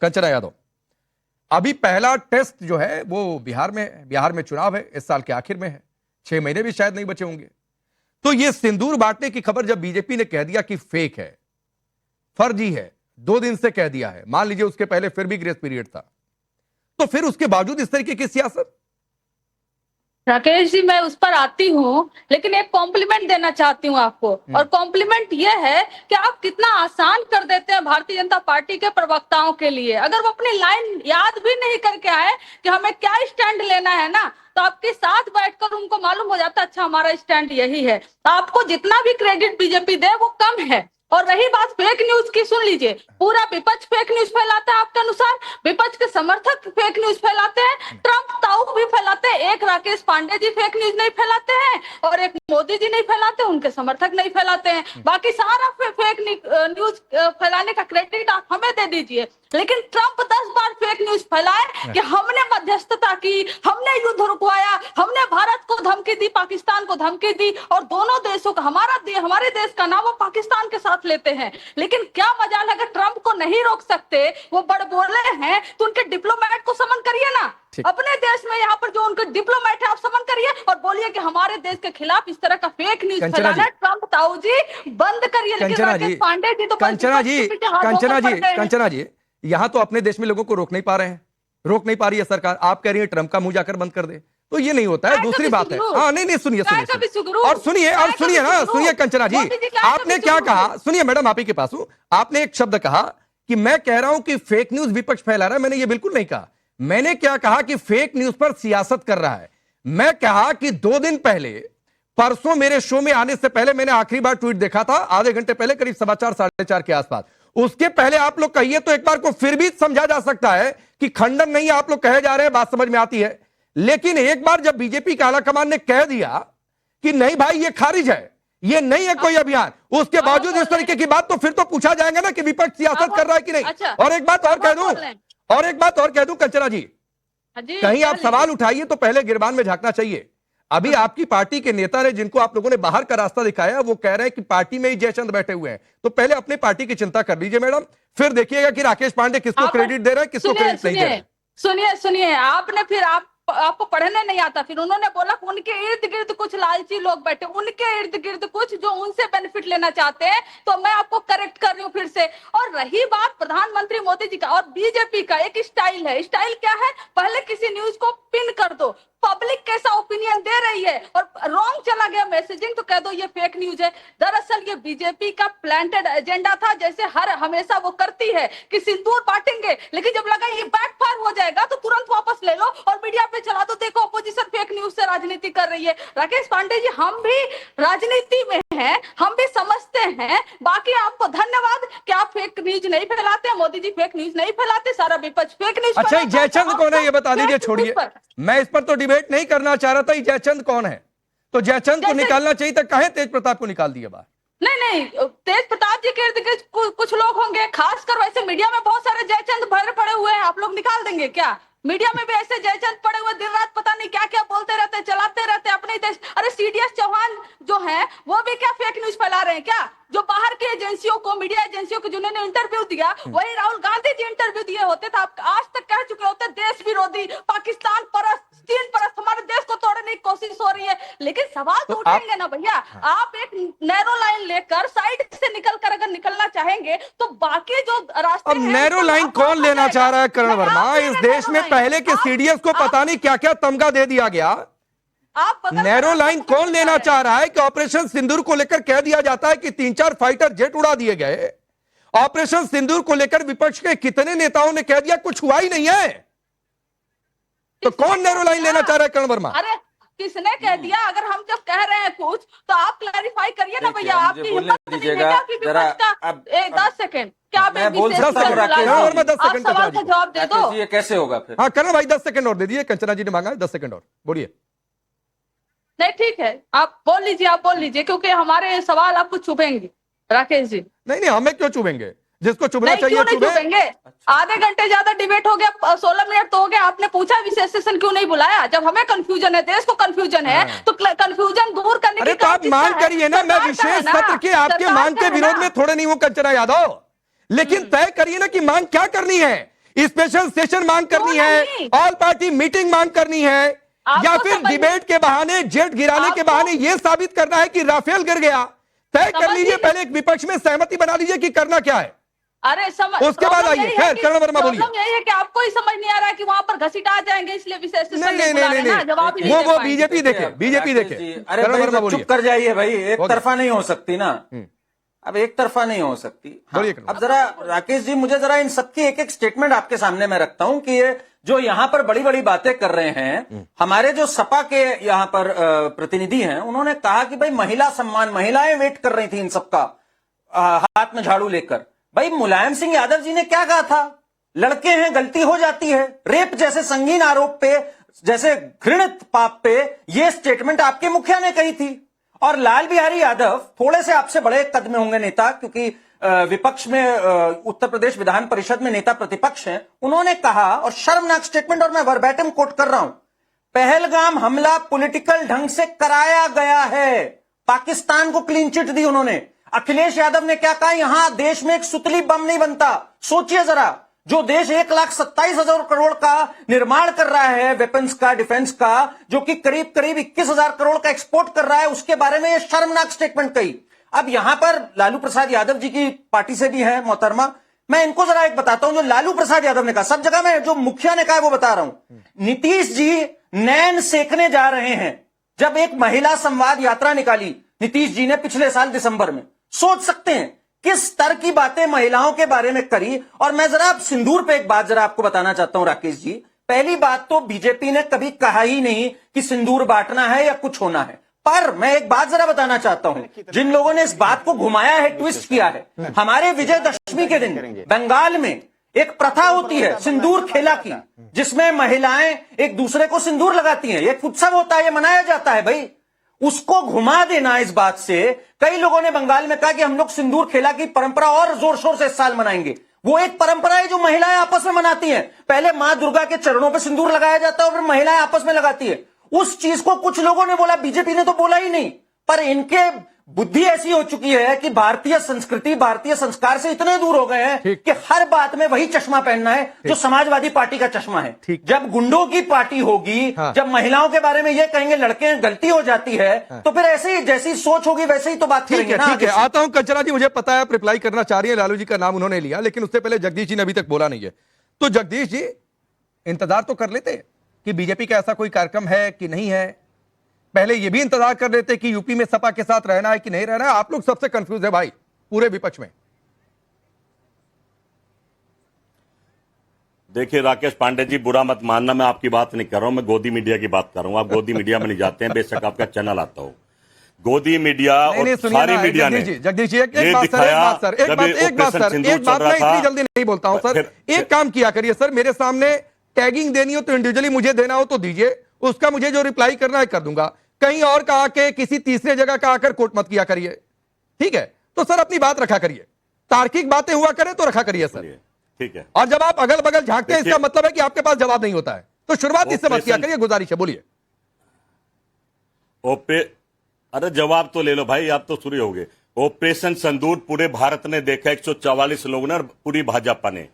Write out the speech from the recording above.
कंचना यादव, अभी पहला टेस्ट जो है वो बिहार में चुनाव है, इस साल के आखिर में है, 6 महीने भी शायद नहीं बचे होंगे। तो ये सिंदूर बांटने की खबर जब बीजेपी ने कह दिया कि फेक है, फर्जी है, 2 दिन से कह दिया है, मान लीजिए उसके पहले फिर भी ग्रेस पीरियड था, तो फिर उसके बावजूद इस तरीके की सियासत। राकेश जी, मैं उस पर आती हूँ, लेकिन एक कॉम्प्लीमेंट देना चाहती हूँ आपको, और कॉम्प्लीमेंट ये है कि आप कितना आसान कर देते हैं भारतीय जनता पार्टी के प्रवक्ताओं के लिए। अगर वो अपनी लाइन याद भी नहीं करके आए कि हमें क्या स्टैंड लेना है ना, तो आपके साथ बैठकर उनको मालूम हो जाता अच्छा हमारा स्टैंड यही है। आपको जितना भी क्रेडिट बीजेपी दे वो कम है। और रही बात फेक न्यूज की, सुन लीजिए, पूरा विपक्ष फेक न्यूज फैलाता है आपके अनुसार, विपक्ष के समर्थक फेक न्यूज फैलाते हैं, ट्रंप ताऊ भी फैलाते हैं। एक राकेश पांडे जी फेक न्यूज नहीं फैलाते हैं और एक मोदी जी नहीं फैलाते, उनके समर्थक नहीं फैलाते हैं। बाकी सारा फेक न्यूज फैलाने का क्रेडिट आप हमें दे दीजिए। लेकिन ट्रंप 10 बार फेक न्यूज फैलाए कि हमने मध्यस्थता की, हमने युद्ध रुकवाया, हमने भारत को धमकी दी, पाकिस्तान को धमकी दी, और दोनों देशों का हमारे देश का नाम वो पाकिस्तान के साथ लेते हैं। लेकिन क्या मजाल है, अगर ट्रंप को नहीं रोक सकते, वो बड़ बोले हैं, तो उनके डिप्लोमेट को समन करिए ना। अपने देश में यहाँ पर जो उनके डिप्लोमेट है आप समन करिए और बोलिए कि हमारे देश के खिलाफ इस तरह का फेक न्यूज फैलाना है। ट्रंप ताऊ जी बंद करिए। लेकिन राकेश पांडे जी तो कंचना जी, यहाँ तो अपने देश में लोगों को रोक नहीं पा रहे हैं, रोक नहीं पा रही है सरकार। आप कह रही है ट्रंप का मुंह जाकर बंद कर दे, तो ये नहीं होता है। दूसरी बात है, हाँ नहीं सुनिए और सुनिए ना, सुनिए कंचना जी, आपने क्या कहा, सुनिए मैडम आप ही के पास हूं। आपने एक शब्द कहा कि मैं कह रहा हूं कि फेक न्यूज विपक्ष फैला रहा है। मैंने ये बिल्कुल नहीं कहा। मैंने क्या कहा कि फेक न्यूज पर सियासत कर रहा है। मैं कहा कि 2 दिन पहले, परसों मेरे शो में आने से पहले मैंने आखिरी बार ट्वीट देखा था, आधे घंटे पहले, करीब 4:15 साढ़े 4 के आसपास। उसके पहले आप लोग कहिए तो एक बार को फिर भी समझा जा सकता है कि खंडन नहीं, आप लोग कहे जा रहे हैं, बात समझ में आती है। लेकिन एक बार जब बीजेपी का आला कमान ने कह दिया कि नहीं भाई ये खारिज है, ये नहीं है कोई अभियान, उसके बावजूद इस तरीके की बात, तो फिर तो पूछा जाएगा ना कि विपक्ष सियासत कर रहा है कि नहीं। अच्छा, और एक बात और कह दूं कंचना जी, कहीं आप सवाल उठाइए तो पहले गिरबान में झांकना चाहिए। अभी आपकी पार्टी के नेता ने, जिनको आप लोगों ने बाहर का रास्ता दिखाया, वो कह रहे हैं कि पार्टी में ही जयचंद बैठे हुए हैं। तो पहले अपने पार्टी की चिंता कर लीजिए मैडम, फिर देखिएगा कि राकेश पांडे किसको क्रेडिट दे रहे हैं, किसको क्रेडिट नहीं दे रहे हैं। सुनिए, आपने फिर आपको पढ़ने नहीं आता, फिर उन्होंने बोला कि उनके इर्द गिर्द कुछ लालची लोग बैठे, उनके इर्द गिर्द कुछ जो उनसे बेनिफिट लेना चाहते हैं। तो मैं आपको करेक्ट कर रही हूँ फिर से। और रही बात प्रधानमंत्री मोदी जी का और बीजेपी का, एक स्टाइल है। स्टाइल क्या है? पहले किसी न्यूज को पिन कर दो, पब्लिक कैसा ओपिनियन दे रही है, और रॉन्ग चला गया मैसेजिंग तो कह दो ये फेक न्यूज है। दरअसल ये बीजेपी का प्लांटेड एजेंडा था, जैसे हमेशा वो करती है कि सिंदूर बांटेंगे, लेकिन जब लगा ये बैकफायर हो जाएगा तो तुरंत वापस ले लो और मीडिया पे चला दो, देखो अपोजिशन फेक न्यूज से राजनीति कर रही है। राकेश पांडे जी, हम भी राजनीति में हैं, हम भी समझते हैं। बाकी आपको धन्यवाद कि आप फेक न्यूज नहीं फैलाते, मोदी जी फेक न्यूज नहीं फैलाते, सारा विपक्ष फेक न्यूज। अच्छा, जयचंद कौन है ये बता दीजिए, छोड़िए, मैं इस पर तो डिबेट नहीं करना चाह रहा था। जयचंद कौन है? तो जयचंद को निकालना चाहिए था, कहे तेज प्रताप को निकाल दिया बाहर। नहीं, तेज प्रताप जी के कुछ लोग होंगे, खासकर वैसे मीडिया में बहुत सारे जयचंद भरे पड़े हुए हैं, आप लोग निकाल देंगे क्या? मीडिया में भी ऐसे जयचंद पड़े हुए, दिन रात पता नहीं क्या क्या बोलते रहते, चलाते रहते अपने देश। अरे सीडीएस चौहान जो है वो भी क्या फेक न्यूज फैला रहे हैं क्या? जो बाहर की एजेंसियों को, मीडिया एजेंसियों को जिन्होंने इंटरव्यू दिया, वही राहुल गांधी जी इंटरव्यू दिए होते थे, आप आज तक कह चुके होते देश विरोधी, पाकिस्तान परस्त, चीन परस्त, हमारे देश को तोड़ने की कोशिश हो रही है। लेकिन सवाल तो उठेंगे ना भैया। आप एक नैरो लाइन लेकर साइड से निकल कर अगर निकलना चाहेंगे तो बाकी जो रास्ते, अब नैरो लाइन कौन लेना चाह रहा है करण वर्मा? इस देश में पहले के सीडीएस को पता नहीं क्या क्या तमगा दे दिया गया। नैरो लाइन कौन लेना चाह रहा है कि ऑपरेशन सिंदूर को लेकर कह दिया जाता है कि 3-4 फाइटर जेट उड़ा दिए गए। ऑपरेशन सिंदूर को लेकर विपक्ष के कितने नेताओं ने कह दिया कुछ हुआ ही नहीं है। तो कौन नैरो लाइन लेना चाह रहा है करण वर्मा? अरे किसने कह दिया? अगर हम जब कह रहे हैं कुछ तो आप क्लैरिफाई करिए ना भैया। आपकी हिम्मत दीजिएगा। 10 सेकंड, क्या आप 10 सेकंड सवाल का जवाब दे दो। ये कैसे होगा फिर? हाँ करण भाई 10 सेकंड और दे दिए, कंचना जी ने मांगा है 10 सेकंड और, बोलिए। नहीं ठीक है, आप बोल लीजिए, क्योंकि हमारे सवाल आपको चुभेंगे राकेश जी। नहीं, हमें क्यों चुभेंगे? जिसको चुभना चाहिए चुभेंगे। आधे घंटे ज्यादा डिबेट हो गया, 16 मिनट तो हो गया। आपने पूछा विशेष सेशन क्यों नहीं बुलाया? जब हमें कंफ्यूजन है, देश को कंफ्यूजन है, तो कंफ्यूजन दूर करने की तो आप मांग करिए ना। मैं विशेष सत्र के आपके मांग के विरोध में थोड़े नहीं हूं कंचना यादव, लेकिन तय करिए ना कि मांग क्या करनी है। स्पेशल सेशन मांग करनी है, ऑल पार्टी मीटिंग मांग करनी है, या फिर डिबेट के बहाने, जेट गिराने के बहाने यह साबित करना है कि राफेल गिर गया? तय कर लीजिए पहले, एक विपक्ष में सहमति बना लीजिए कि करना क्या है, उसके बाद आइए। खैर कर्ण वर्मा बोलिए। यही है कि आपको ही समझ नहीं आ रहा है कि वहां पर घसीटा जाएंगे, इसलिए विशेष नहीं, वो बीजेपी देखे, बीजेपी देखे। अरे कर्ण वर्मा बोलिए। चुप कर जाइए भाई, एक तरफा नहीं हो सकती ना, अब एक तरफा नहीं हो सकती। हाँ, अब जरा राकेश जी, मुझे जरा इन सबकी एक एक स्टेटमेंट आपके सामने मैं रखता हूं कि ये जो यहाँ पर बड़ी बड़ी बातें कर रहे हैं, हमारे जो सपा के यहाँ पर प्रतिनिधि हैं, उन्होंने कहा कि भाई महिला सम्मान, महिलाएं वेट कर रही थी इन सबका हाथ में झाड़ू लेकर। भाई मुलायम सिंह यादव जी ने क्या कहा था? लड़के हैं, गलती हो जाती है। रेप जैसे संगीन आरोप पे, जैसे घृणित पाप पे ये स्टेटमेंट आपके मुखिया ने कही थी। और लाल बिहारी यादव थोड़े से आपसे बड़े कद में होंगे नेता, क्योंकि विपक्ष में उत्तर प्रदेश विधान परिषद में नेता प्रतिपक्ष हैं, उन्होंने कहा, और शर्मनाक स्टेटमेंट, और मैं वर्बैटिम कोट कर रहा हूं, पहलगाम हमला पॉलिटिकल ढंग से कराया गया है। पाकिस्तान को क्लीन चिट दी उन्होंने। अखिलेश यादव ने क्या कहा? यहां देश में एक सुतली बम नहीं बनता। सोचिए जरा, जो देश 1,27,000 करोड़ का निर्माण कर रहा है वेपन्स का, डिफेंस का, जो कि करीब करीब 21,000 करोड़ का एक्सपोर्ट कर रहा है, उसके बारे में यह शर्मनाक स्टेटमेंट कही। अब यहां पर लालू प्रसाद यादव जी की पार्टी से भी है मोहतरमा, मैं इनको जरा एक बताता हूं जो लालू प्रसाद यादव ने कहा। सब जगह में जो मुखिया ने कहा वो बता रहा हूं। नीतीश जी नैन सेकने जा रहे हैं। जब एक महिला संवाद यात्रा निकाली नीतीश जी ने पिछले साल दिसंबर में, सोच सकते हैं किस स्तर की बातें महिलाओं के बारे में करी। और मैं जरा सिंदूर पे एक बात जरा आपको बताना चाहता हूं राकेश जी। पहली बात तो बीजेपी ने कभी कहा ही नहीं कि सिंदूर बांटना है या कुछ होना है। पर मैं एक बात जरा बताना चाहता हूं, जिन लोगों ने इस बात को घुमाया है, ट्विस्ट किया है, हमारे विजयदशमी के दिन बंगाल में एक प्रथा होती है सिंदूर खेला की, जिसमें महिलाएं एक दूसरे को सिंदूर लगाती हैं। एक उत्सव होता है, ये मनाया जाता है भाई। उसको घुमा देना इस बात से, कई लोगों ने बंगाल में कहा कि हम लोग सिंदूर खेला की परंपरा और जोर शोर से इस साल मनाएंगे। वो एक परंपरा है जो महिलाएं आपस में मनाती हैं। पहले मां दुर्गा के चरणों पे सिंदूर लगाया जाता है और फिर महिलाएं आपस में लगाती है। उस चीज को कुछ लोगों ने बोला, बीजेपी ने तो बोला ही नहीं। पर इनके बुद्धि ऐसी हो चुकी है कि भारतीय संस्कृति, भारतीय संस्कार से इतने दूर हो गए हैं कि हर बात में वही चश्मा पहनना है जो समाजवादी पार्टी का चश्मा है। जब गुंडों की पार्टी होगी, जब महिलाओं के बारे में ये कहेंगे लड़के हैं, गलती हो जाती है, तो फिर ऐसे ही जैसी सोच होगी वैसे ही तो बात करेंगे ना। ठीक है, आता हूं कंचना जी, मुझे पता है आप रिप्लाई करना चाह रही है, लालू जी का नाम उन्होंने लिया, लेकिन उससे पहले जगदीश जी ने अभी तक बोला नहीं है। तो जगदीश जी, इंतजार तो कर लेते कि बीजेपी का ऐसा कोई कार्यक्रम है कि नहीं है। पहले ये भी इंतजार कर लेते कि यूपी में सपा के साथ रहना है कि नहीं रहना है। आप लोग सबसे कंफ्यूज है भाई, पूरे विपक्ष में। देखिए राकेश पांडे जी, बुरा मत मानना, मैं आपकी बात नहीं कर रहा हूं, मैं गोदी मीडिया की बात कर रहा हूं। आप गोदी मीडिया में नहीं जाते हैं, बेशक आपका चैनल आता हो। गोदी मीडिया और सारी मीडिया ने जगदीश जी, एक बात सर, एक बात मैं इतनी जल्दी नहीं बोलता हूं सर। एक काम किया करिए सर, मेरे सामने टैगिंग देनी हो तो इंडिविजुअली मुझे देना हो तो दीजिए, उसका मुझे जो रिप्लाई करना है कर दूंगा। कहीं और का आके किसी तीसरे जगह का आकर कोट मत किया करिए, ठीक है? तो सर अपनी बात रखा करिए, तार्किक बातें हुआ करें तो रखा करिए सर, ठीक है? और जब आप अगल बगल झांकते हैं इसका मतलब है कि आपके पास जवाब नहीं होता है, तो शुरुआत इससे मत किया करिए। गुजारिश है, बोलिए। अरे जवाब तो ले लो भाई, आप तो शुरू हो गए। ऑपरेशन संदूर पूरे भारत ने देखा, 144 लोगों ने और पूरी भाजपा ने।